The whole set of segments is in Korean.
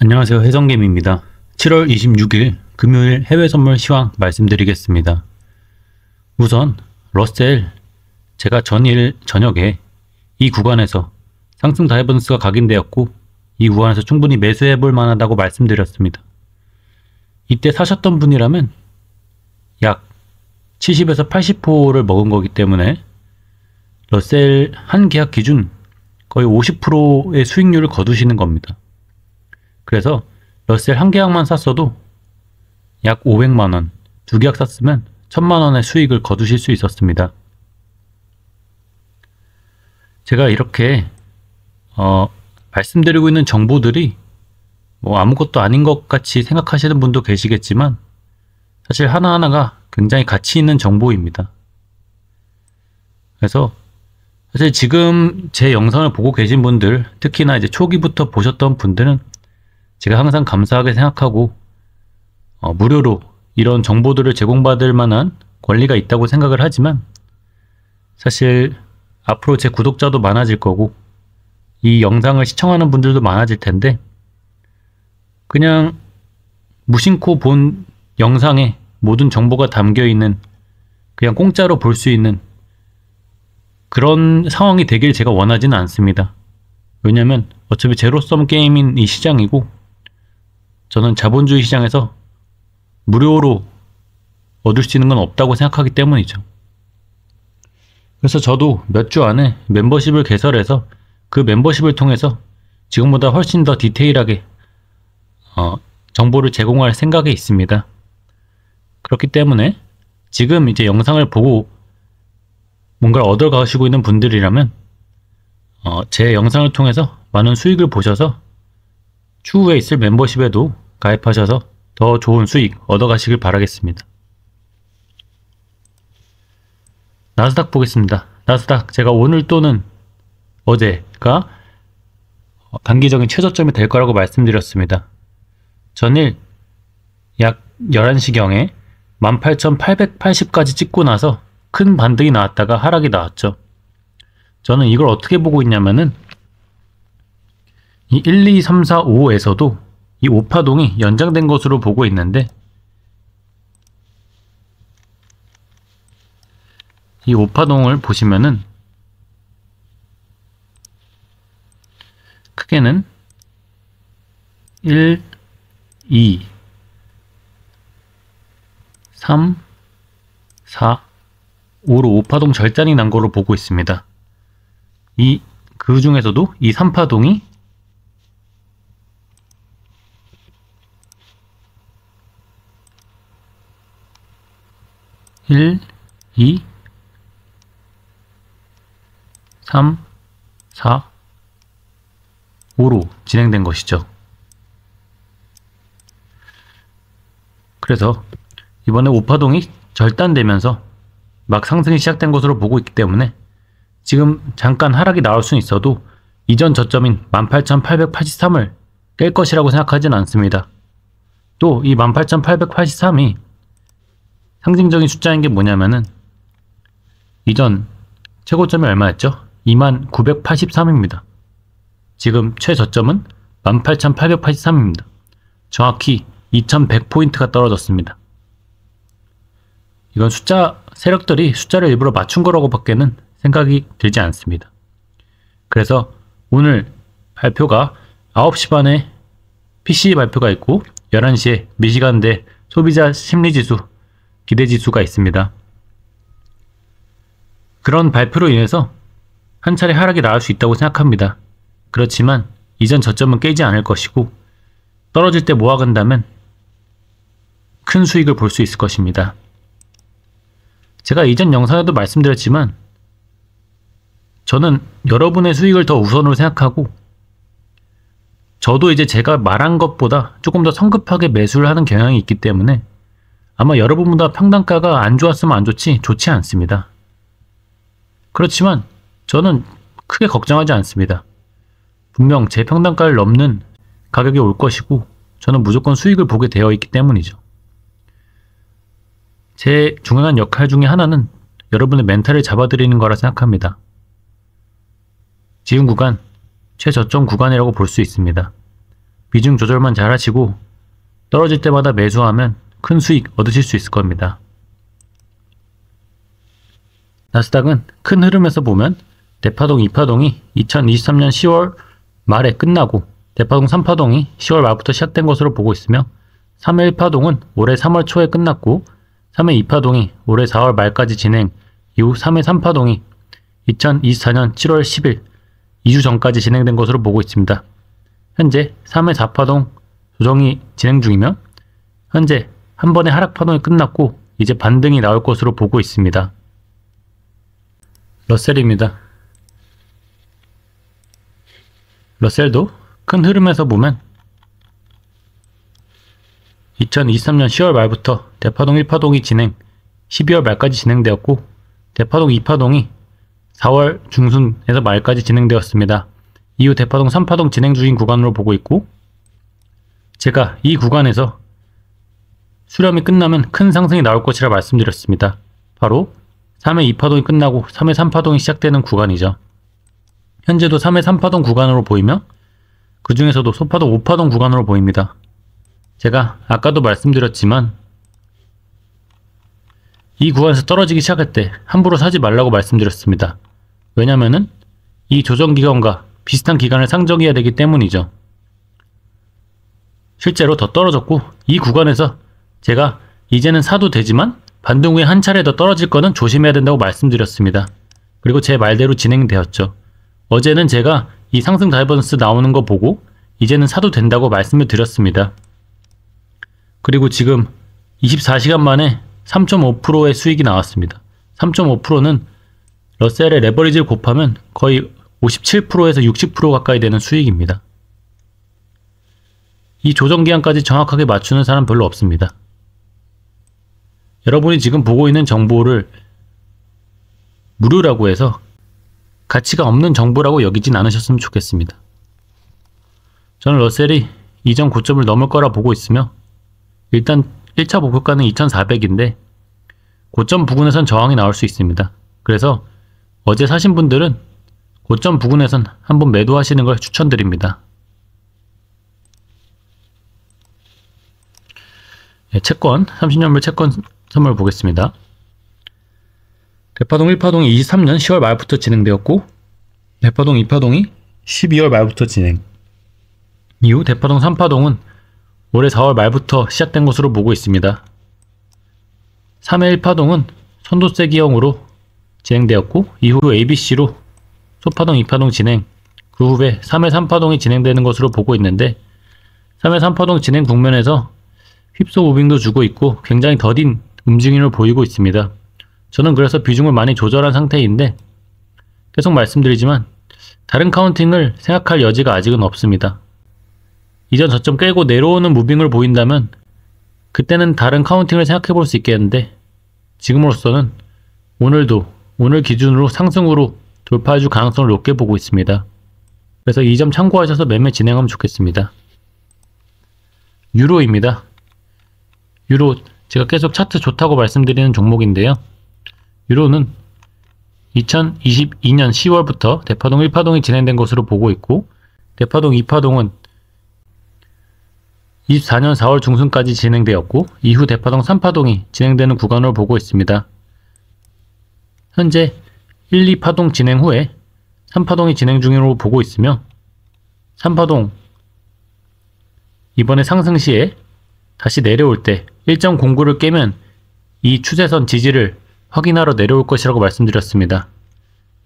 안녕하세요. 해성개미입니다. 7월 26일 금요일 해외 선물 시황 말씀드리겠습니다. 우선 러셀, 제가 전일 저녁에 이 구간에서 상승 다이버전스가 각인되었고 이 구간에서 충분히 매수해볼 만하다고 말씀드렸습니다. 이때 사셨던 분이라면 약 70에서 80%를 먹은 거기 때문에 러셀 한 계약 기준 거의 50%의 수익률을 거두시는 겁니다. 그래서 러셀 한 계약만 샀어도 약 500만원, 두 계약 샀으면 1000만원의 수익을 거두실 수 있었습니다. 제가 이렇게 말씀드리고 있는 정보들이 뭐 아무것도 아닌 것 같이 생각하시는 분도 계시겠지만 사실 하나하나가 굉장히 가치 있는 정보입니다. 그래서 사실 지금 제 영상을 보고 계신 분들, 특히나 이제 초기부터 보셨던 분들은 제가 항상 감사하게 생각하고 무료로 이런 정보들을 제공받을 만한 권리가 있다고 생각을 하지만 사실 앞으로 제 구독자도 많아질 거고 이 영상을 시청하는 분들도 많아질 텐데 그냥 무심코 본 영상에 모든 정보가 담겨있는 그냥 공짜로 볼 수 있는 그런 상황이 되길 제가 원하지는 않습니다. 왜냐면 어차피 제로섬 게임인 이 시장이고 저는 자본주의 시장에서 무료로 얻을 수 있는 건 없다고 생각하기 때문이죠. 그래서 저도 몇 주 안에 멤버십을 개설해서 그 멤버십을 통해서 지금보다 훨씬 더 디테일하게 정보를 제공할 생각에 있습니다. 그렇기 때문에 지금 이제 영상을 보고 뭔가를 얻어 가시고 있는 분들이라면 제 영상을 통해서 많은 수익을 보셔서 추후에 있을 멤버십에도 가입하셔서 더 좋은 수익 얻어 가시길 바라겠습니다. 나스닥 보겠습니다. 나스닥 제가 오늘 또는 어제가 단기적인 최저점이 될 거라고 말씀드렸습니다. 전일 약 11시경에 18,880까지 찍고 나서 큰 반등이 나왔다가 하락이 나왔죠. 저는 이걸 어떻게 보고 있냐면은 이 1, 2, 3, 4, 5에서도 이 5파동이 연장된 것으로 보고 있는데 이 5파동을 보시면은 크게는 1, 2, 3, 4, 5로 5파동 절단이 난 거로 보고 있습니다. 그 중에서도 이 3파동이 1, 2, 3, 4, 5로 진행된 것이죠. 그래서 이번에 5파동이 절단되면서 막 상승이 시작된 것으로 보고 있기 때문에 지금 잠깐 하락이 나올 수는 있어도 이전 저점인 18,883을 깰 것이라고 생각하지는 않습니다. 또 이 18,883이 상징적인 숫자인 게 뭐냐면은 이전 최고점이 얼마였죠? 29,983입니다. 지금 최저점은 18,883입니다. 정확히 2,100포인트가 떨어졌습니다. 이건 세력들이 숫자를 일부러 맞춘 거라고 밖에는 생각이 들지 않습니다. 그래서 오늘 발표가 9시 반에 PC 발표가 있고 11시에 미시간대 소비자 심리지수 기대지수가 있습니다. 그런 발표로 인해서 한 차례 하락이 나올 수 있다고 생각합니다. 그렇지만 이전 저점은 깨지 않을 것이고 떨어질 때 모아간다면 큰 수익을 볼 수 있을 것입니다. 제가 이전 영상에도 말씀드렸지만 저는 여러분의 수익을 더 우선으로 생각하고 저도 이제 제가 말한 것보다 조금 더 성급하게 매수를 하는 경향이 있기 때문에 아마 여러분보다 평단가가 안 좋았으면 안 좋지 좋지 않습니다. 그렇지만 저는 크게 걱정하지 않습니다. 분명 제 평단가를 넘는 가격이 올 것이고 저는 무조건 수익을 보게 되어 있기 때문이죠. 제 중요한 역할 중에 하나는 여러분의 멘탈을 잡아드리는 거라 생각합니다. 지금 구간 최저점 구간이라고 볼 수 있습니다. 비중 조절만 잘 하시고 떨어질 때마다 매수하면 큰 수익 얻으실 수 있을 겁니다. 나스닥은 큰 흐름에서 보면 대파동 2파동이 2023년 10월 말에 끝나고 대파동 3파동이 10월 말부터 시작된 것으로 보고 있으며 3회 1파동은 올해 3월 초에 끝났고 3회 2파동이 올해 4월 말까지 진행 이후 3회 3파동이 2024년 7월 10일 2주 전까지 진행된 것으로 보고 있습니다. 현재 3회 4파동 조정이 진행 중이며 현재 한 번의 하락 파동이 끝났고 이제 반등이 나올 것으로 보고 있습니다. 러셀입니다. 러셀도 큰 흐름에서 보면 2023년 10월 말부터 대파동 1파동이 진행 12월 말까지 진행되었고 대파동 2파동이 4월 중순에서 말까지 진행되었습니다. 이후 대파동 3파동 진행 중인 구간으로 보고 있고 제가 이 구간에서 수렴이 끝나면 큰 상승이 나올 것이라 말씀드렸습니다. 바로 3회 2파동이 끝나고 3회 3파동이 시작되는 구간이죠. 현재도 3회 3파동 구간으로 보이며 그 중에서도 소파동 5파동 구간으로 보입니다. 제가 아까도 말씀드렸지만 이 구간에서 떨어지기 시작할 때 함부로 사지 말라고 말씀드렸습니다. 왜냐면은 이 조정기간과 비슷한 기간을 상정해야 되기 때문이죠. 실제로 더 떨어졌고 이 구간에서 제가 이제는 사도 되지만 반등 후에 한 차례 더 떨어질 거는 조심해야 된다고 말씀드렸습니다. 그리고 제 말대로 진행되었죠. 어제는 제가 이 상승 다이버전스 나오는 거 보고 이제는 사도 된다고 말씀을 드렸습니다. 그리고 지금 24시간 만에 3.5%의 수익이 나왔습니다. 3.5%는 러셀의 레버리지를 곱하면 거의 57%에서 60% 가까이 되는 수익입니다. 이 조정기간까지 정확하게 맞추는 사람 별로 없습니다. 여러분이 지금 보고 있는 정보를 무료라고 해서 가치가 없는 정보라고 여기진 않으셨으면 좋겠습니다. 저는 러셀이 이전 고점을 넘을 거라 보고 있으며 일단 1차 목표가는 2400인데 고점 부근에선 저항이 나올 수 있습니다. 그래서 어제 사신 분들은 고점 부근에선 한번 매도하시는 걸 추천드립니다. 채권, 30년물 채권 선물 보겠습니다. 대파동 1파동이 23년 10월 말부터 진행되었고 대파동 2파동이 12월 말부터 진행 이후 대파동 3파동은 올해 4월 말부터 시작된 것으로 보고 있습니다. 3회 1파동은 선도세기형으로 진행되었고 이후 ABC로 소파동 2파동 진행 그 후에 3회 3파동이 진행되는 것으로 보고 있는데 3회 3파동 진행 국면에서 휩소 무빙도 주고 있고 굉장히 더딘 움직임을 보이고 있습니다. 저는 그래서 비중을 많이 조절한 상태인데 계속 말씀드리지만 다른 카운팅을 생각할 여지가 아직은 없습니다. 이전 저점 깨고 내려오는 무빙을 보인다면 그때는 다른 카운팅을 생각해 볼 수 있겠는데 지금으로서는 오늘 기준으로 상승으로 돌파해줄 가능성을 높게 보고 있습니다. 그래서 이 점 참고하셔서 매매 진행하면 좋겠습니다. 유로입니다. 유로 제가 계속 차트 좋다고 말씀드리는 종목인데요. 유로는 2022년 10월부터 대파동 1파동이 진행된 것으로 보고 있고 대파동 2파동은 24년 4월 중순까지 진행되었고 이후 대파동 3파동이 진행되는 구간으로 보고 있습니다. 현재 1, 2파동 진행 후에 3파동이 진행 중으로 보고 있으며 3파동 이번에 상승 시에 다시 내려올 때 1.09를 깨면 이 추세선 지지를 확인하러 내려올 것이라고 말씀드렸습니다.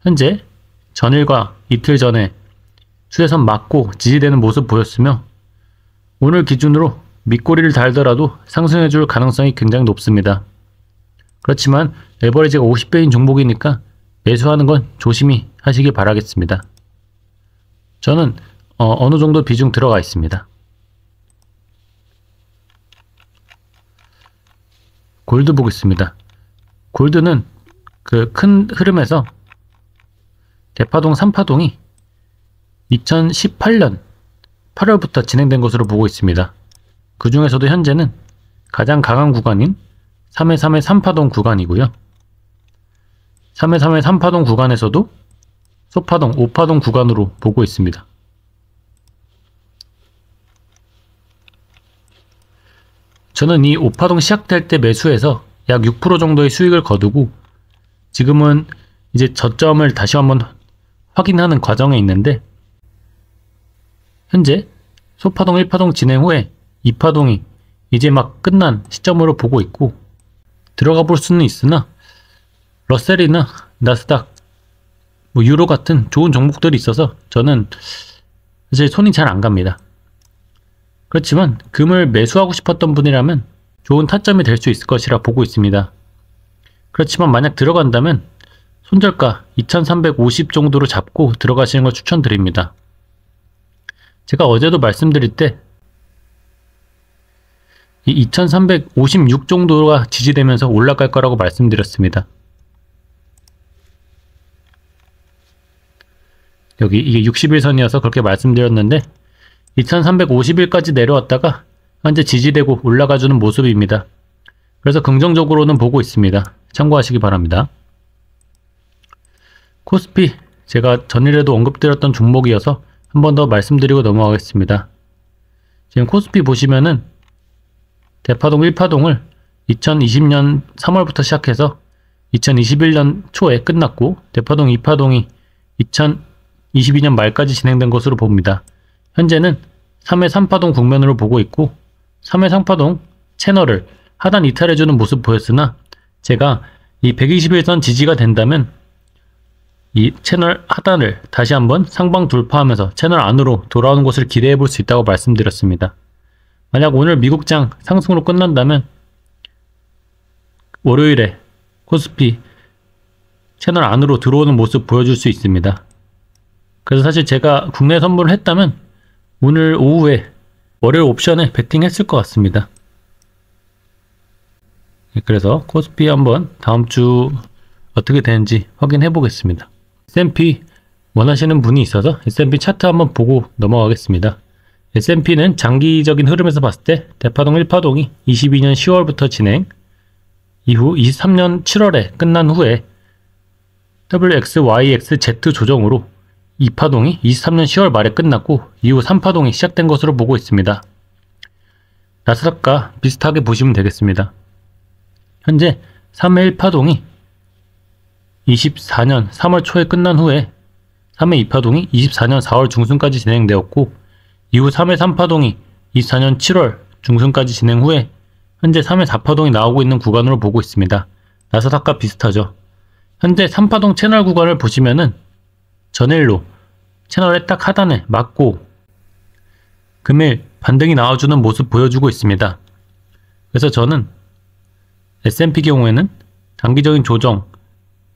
현재 전일과 이틀 전에 추세선 맞고 지지되는 모습 보였으며 오늘 기준으로 밑꼬리를 달더라도 상승해줄 가능성이 굉장히 높습니다. 그렇지만 레버리지가 50배인 종목이니까 매수하는 건 조심히 하시길 바라겠습니다. 저는 어느 정도 비중 들어가 있습니다. 골드 보겠습니다. 골드는 그 큰 흐름에서 대파동 3파동이 2018년 8월부터 진행된 것으로 보고 있습니다. 그 중에서도 현재는 가장 강한 구간인 3회 3회 3파동 구간이고요. 3회 3회 3파동 구간에서도 소파동 5파동 구간으로 보고 있습니다. 저는 이 5파동 시작될 때 매수해서 약 6% 정도의 수익을 거두고 지금은 이제 저점을 다시 한번 확인하는 과정에 있는데, 현재 소파동 1파동 진행 후에 2파동이 이제 막 끝난 시점으로 보고 있고, 들어가 볼 수는 있으나 러셀이나 나스닥, 유로 같은 좋은 종목들이 있어서 저는 사실 손이 잘 안 갑니다. 그렇지만 금을 매수하고 싶었던 분이라면 좋은 타점이 될 수 있을 것이라 보고 있습니다. 그렇지만 만약 들어간다면 손절가 2350 정도로 잡고 들어가시는 걸 추천드립니다. 제가 어제도 말씀드릴 때 이 2356 정도가 지지되면서 올라갈 거라고 말씀드렸습니다. 여기 이게 60일선이어서 그렇게 말씀드렸는데 2350일까지 내려왔다가 현재 지지되고 올라가주는 모습입니다. 그래서 긍정적으로는 보고 있습니다. 참고하시기 바랍니다. 코스피, 제가 전일에도 언급드렸던 종목이어서 한 번 더 말씀드리고 넘어가겠습니다. 지금 코스피 보시면은 대파동 1파동을 2020년 3월부터 시작해서 2021년 초에 끝났고, 대파동 2파동이 2022년 말까지 진행된 것으로 봅니다. 현재는 3회 3파동 국면으로 보고 있고, 3회 3파동 채널을 하단 이탈해주는 모습 보였으나, 제가 이 121선 지지가 된다면 이 채널 하단을 다시 한번 상방 돌파하면서 채널 안으로 돌아오는 것을 기대해 볼 수 있다고 말씀드렸습니다. 만약 오늘 미국장 상승으로 끝난다면 월요일에 코스피 채널 안으로 들어오는 모습 보여줄 수 있습니다. 그래서 사실 제가 국내 선물을 했다면 오늘 오후에 월요일 옵션에 베팅했을 것 같습니다. 그래서 코스피 한번 다음 주 어떻게 되는지 확인해 보겠습니다. S&P 원하시는 분이 있어서 S&P 차트 한번 보고 넘어가겠습니다. S&P는 장기적인 흐름에서 봤을 때 대파동 1파동이 22년 10월부터 진행, 이후 23년 7월에 끝난 후에 WXYXZ 조정으로 2파동이 23년 10월 말에 끝났고, 이후 3파동이 시작된 것으로 보고 있습니다. 나스닥과 비슷하게 보시면 되겠습니다. 현재 3회 1파동이 24년 3월 초에 끝난 후에 3회 2파동이 24년 4월 중순까지 진행되었고, 이후 3회 3파동이 24년 7월 중순까지 진행 후에 현재 3회 4파동이 나오고 있는 구간으로 보고 있습니다. 나스닥과 비슷하죠. 현재 3파동 채널 구간을 보시면은 전일로 채널의 딱 하단에 맞고 금일 반등이 나와주는 모습 보여주고 있습니다. 그래서 저는 S&P 경우에는 단기적인 조정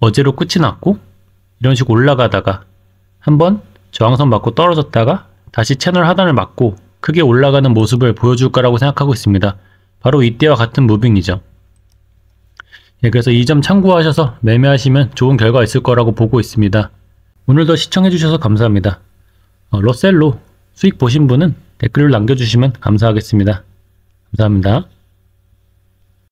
어제로 끝이 났고, 이런 식으로 올라가다가 한번 저항선 맞고 떨어졌다가 다시 채널 하단을 맞고 크게 올라가는 모습을 보여줄 거라고 생각하고 있습니다. 바로 이때와 같은 무빙이죠. 그래서 이 점 참고하셔서 매매하시면 좋은 결과 있을 거라고 보고 있습니다. 오늘도 시청해주셔서 감사합니다. 러셀로 수익 보신 분은 댓글을 남겨주시면 감사하겠습니다. 감사합니다.